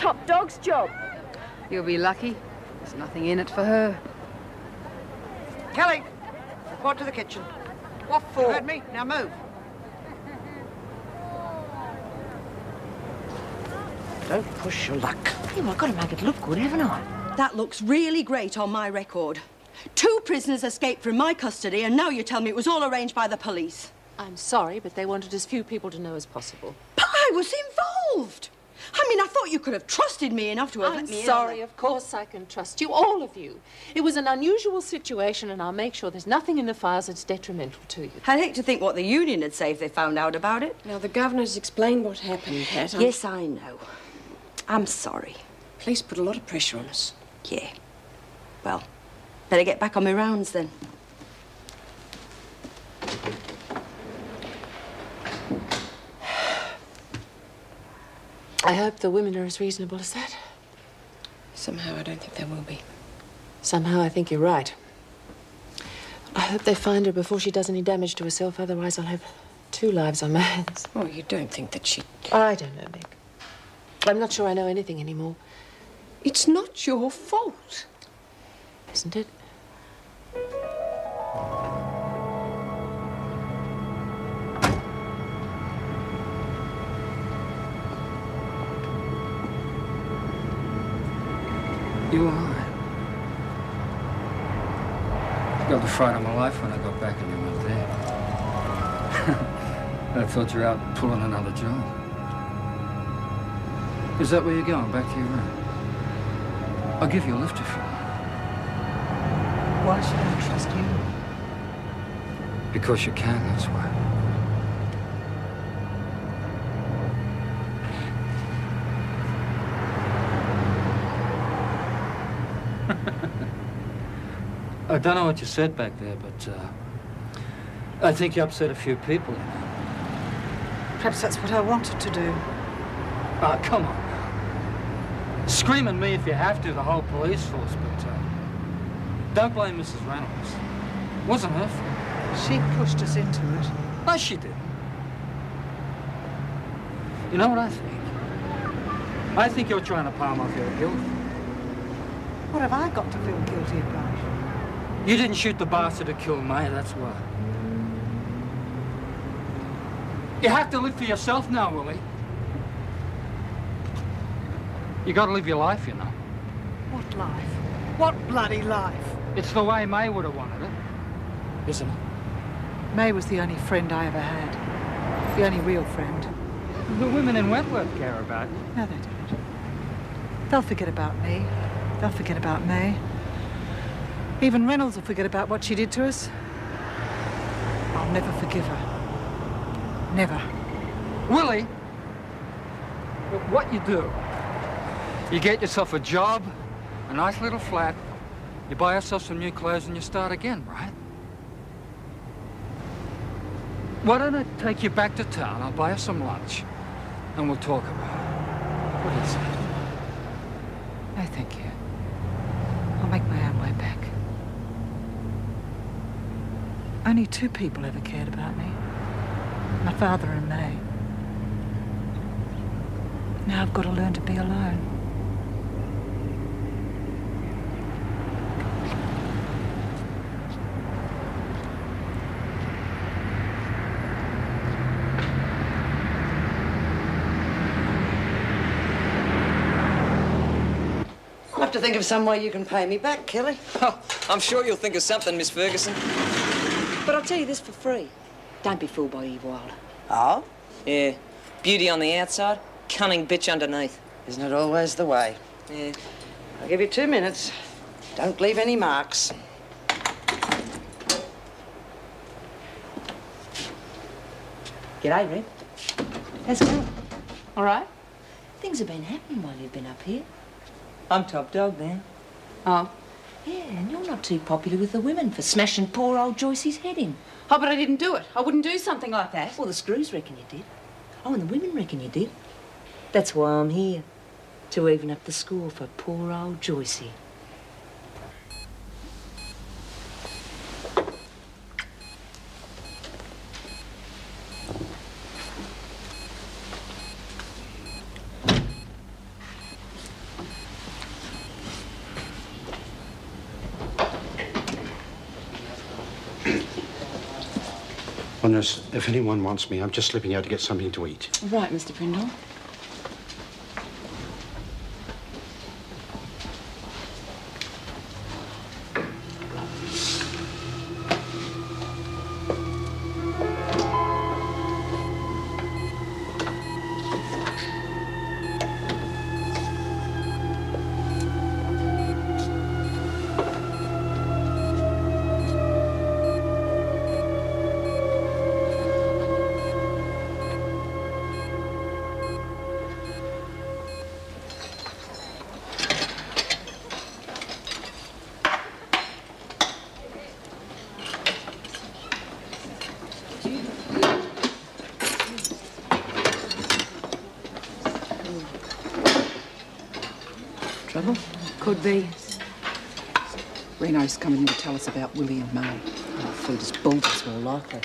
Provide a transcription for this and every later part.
top dog's job. You'll be lucky. There's nothing in it for her. Kelly, report to the kitchen. What for? You heard me? Now move. Don't push your luck. Yeah, well, I've got to make it look good, haven't I? That looks really great on my record. 2 prisoners escaped from my custody, and now you tell me it was all arranged by the police. I'm sorry, but they wanted as few people to know as possible. But I was involved. I mean, I thought you could have trusted me enough to have let me in. I'm sorry, of course I can trust you, all of you. It was an unusual situation, and I'll make sure there's nothing in the files that's detrimental to you. I'd hate to think what the union would say if they found out about it. Now, the governor's explained what happened, Pat. Yes, I know. I'm sorry. Police put a lot of pressure on us. Yeah. Well, better get back on my rounds then. I hope the women are as reasonable as that. Somehow, I don't think there will be. Somehow, I think you're right. I hope they find her before she does any damage to herself, otherwise I'll have 2 lives on my hands. Oh, you don't think that she... I don't know, Meg. I'm not sure I know anything anymore. It's not your fault. Isn't it? You were right. I got the fright of my life when I got back and you weren't there. I thought you were out pulling another job. Is that where you're going, back to your room? I'll give you a lift if you want. Why should I trust you? Because you can, that's why. I don't know what you said back there, but I think you upset a few people. Perhaps that's what I wanted to do. Oh, come on now. Scream at me if you have to, the whole police force, but don't blame Mrs. Reynolds. It wasn't her fault. She pushed us into it. No, she didn't. You know what I think? I think you're trying to palm off your guilt. What have I got to feel guilty about? You didn't shoot the bastard who killed May, that's why. You have to live for yourself now, Willie. You gotta live your life, you know. What life? What bloody life? It's the way May would have wanted it, isn't it? May was the only friend I ever had. The only real friend. The women in Wentworth care about you. No, they don't. They'll forget about me. They'll forget about May. Even Reynolds will forget about what she did to us. I'll never forgive her. Never. Willie, what you do, you get yourself a job, a nice little flat, you buy yourself some new clothes and you start again, right? Why don't I take you back to town, I'll buy you some lunch, and we'll talk about it. What do you say? No, thank you. I'll make my own way back. Only 2 people ever cared about me. My father and May. Now I've got to learn to be alone. I'll have to think of some way you can pay me back, Kelly. Oh, I'm sure you'll think of something, Miss Ferguson. But I'll tell you this for free. Don't be fooled by Eve Wilder. Oh? Yeah. Beauty on the outside, cunning bitch underneath. Isn't it always the way? Yeah. I'll give you 2 minutes. Don't leave any marks. G'day, Red. How's it going? All right? Things have been happening while you've been up here. I'm top dog now. Oh. Yeah, and you're not too popular with the women for smashing poor old Joyce's head in. Oh, but I didn't do it. I wouldn't do something like that. Well, the screws reckon you did. Oh, and the women reckon you did. That's why I'm here. To even up the score for poor old Joycey. Well, nurse, if anyone wants me, I'm just slipping out to get something to eat. Right, Mr. Prindle. Trouble? Could be. Reno's coming in to tell us about Willie and May. Oh, feed us bullders, more likely.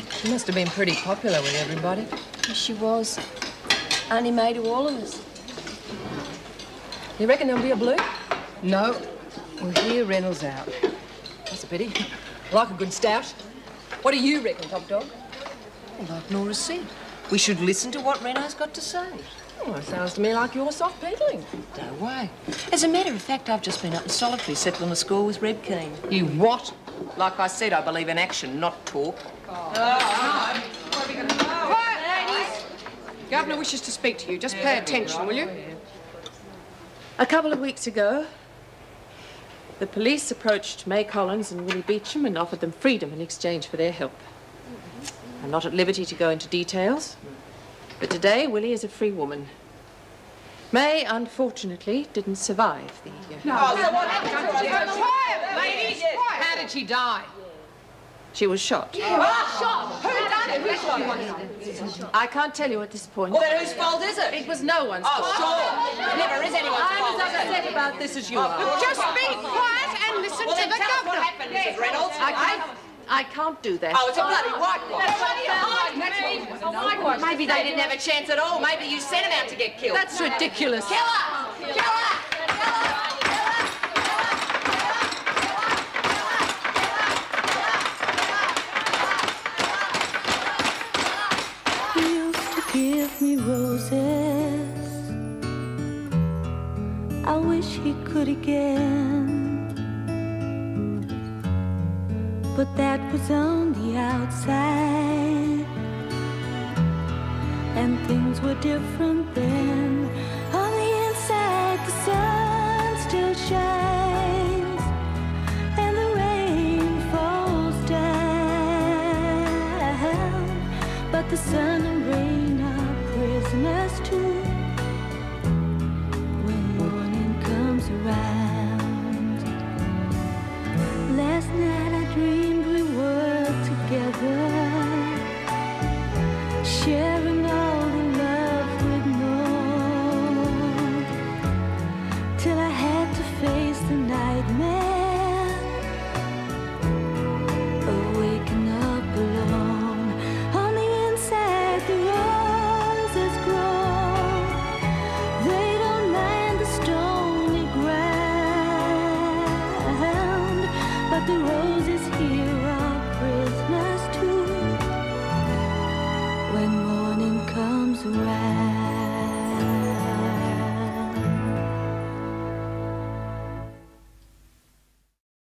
She must have been pretty popular with everybody. Yes, she was. Auntie May to all of us. You reckon there'll be a blue? No. We'll hear Reynolds out. That's a pity. Like a good stout. What do you reckon, Top Dog? Well, like Nora said, we should listen to what Reno's got to say. Oh, it sounds to me like you're soft-pedaling. No way. As a matter of fact, I've just been up in solitary settling the score with Reb Keen. You what? Like I said, I believe in action, not talk. Quiet, ladies. Governor wishes to speak to you. Just pay attention, will you? A couple of weeks ago, the police approached May Collins and Willie Beecham and offered them freedom in exchange for their help. I'm not at liberty to go into details, but today Willie is a free woman. May, unfortunately, didn't survive the... Quiet, ladies. Quiet. How did she die? She was shot. Shot. Who done it? Who shot? I can't tell you at this point. Well, then whose fault is it? It was no one's fault. Sure. Never is anyone's I'm fault. as upset about this as you are. Just be quiet and listen Well, to then the tell us what governor. happened, Mrs. Reynolds. I can't do that. Oh, it's a bloody whitewash. Maybe they didn't have a chance at all. Maybe you sent them out to get killed. That's ridiculous. Kill her! Kill her! He used to give me roses. I wish he could again. But that was on the outside, and things were different then. On the inside, the sun still shines, and the rain falls down, but the sun and rain